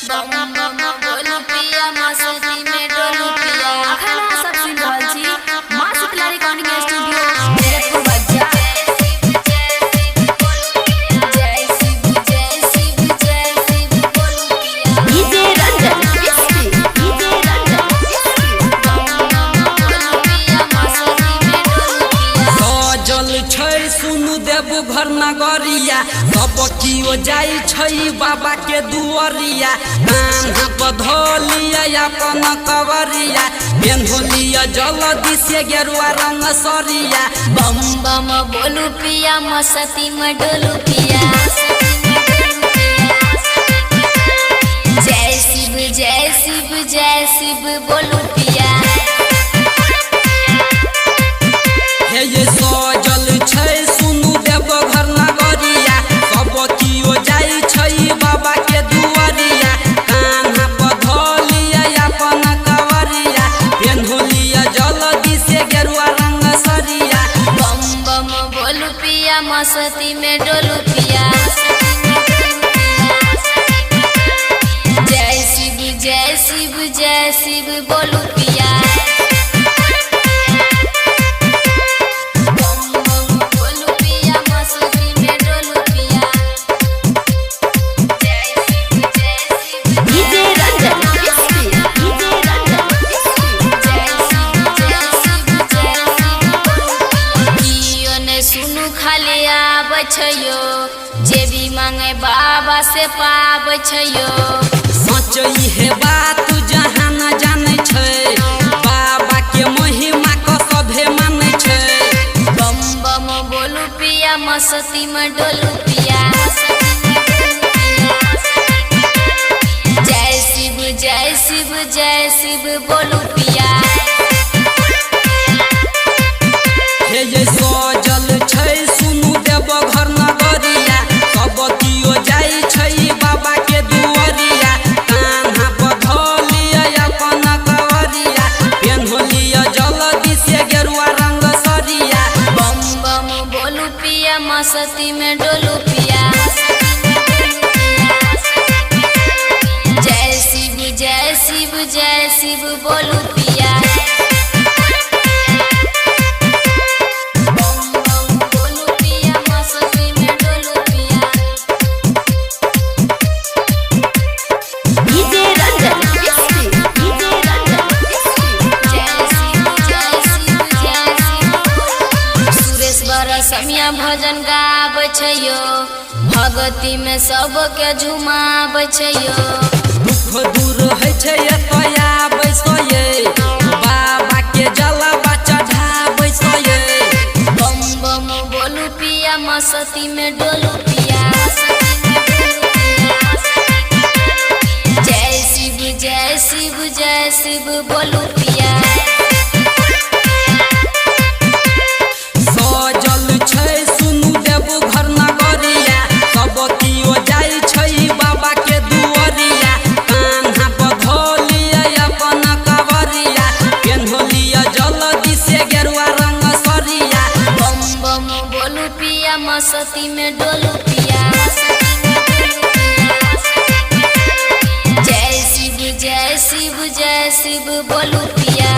बम बम बोलू पिया मस्ती में डोलू पिया अखना सब सुन रहल छी मां शीतला रिकॉर्डिंग स्टूडियो जयपुर बजा जय शिव जय शिव जय शिव बोलू पिया डीजे रंजन डीजे रंजन बम बम बोलू पिया मस्ती में डोलू पिया जल छै सुनु देव घर नगरिया सब कियो जाई छै बाबा के दुआरिया कान्हा पधलिया अपन कवरिया पेन्हलिया जल्दी से गेरुआ रंग सरिया बम बम बोलू पिया मस्ती में डोलू पिया जय शिव जय शिव जय शिव बोलू पिया हे ये सजल छै सुनु देव घर नगरिया सब कियो जाई छै बाबा के दुआरिया कान्हा पधलिया अपन कवरिया पेन्हलिया जल्दी से गेरुआ रंग सरिया बम बम बोलू पिया मस्ती में डोलू पिया जय शिव जय शिव जय शिव बोलू पिया बम बम बोलू पिया मस्ती में डोलू पिया जय शिव डीजे रंजन डीजे रंजन जय शिव जय शिव कियो ने सुनु खाली आबै छयो जे भी मांगे बाबा से पाबै छयो सच हे बात जहाँ न जाने छै बाबा के महिमा को सभे माने छै बम बम बोलू पिया मस्ती में डोलू पिया जय शिव जय शिव जय शिव बोलू पिया हे ये सजल छै सुनु देव घर नगरिया सब कियो जाई छै बाबा के दुआरिया कान्हा पधलिया अपन कवरिया पेन्हलिया जल्दी से गेरुआ रंग सरिया बम बम बोलू पिया मस्ती में डोलू पिया जय शिव जय शिव जय शिव बोलू पिया बम बम बोलू पिया मस्ती में डोलू पिया डीजे रंजन डीजे रंजन जय शिव जय शिव जय शिव सुरेश बरसमिया भजन गाबै छयो भगती में सबके झुमाबै छयो दुख दूर है छै एतया बैसये बाबा के जलवा चढ़ाबै सये बम बम बोलू पिया मस्ती में डोलू पिया जय शिव जय शिव जय शिव बोलू पिया सजल छै सुनु देव घर नगरिया सब कियो जाई छै बाबा के दुआरिया कान्हा पधलिया अपन कवरिया पेन्हलिया जल्दी से गेरुआ रंग सरिया बम बम बोलू पिया मस्ती में डोलू पिया जय शिव जय शिव जय शिव बोलू पिया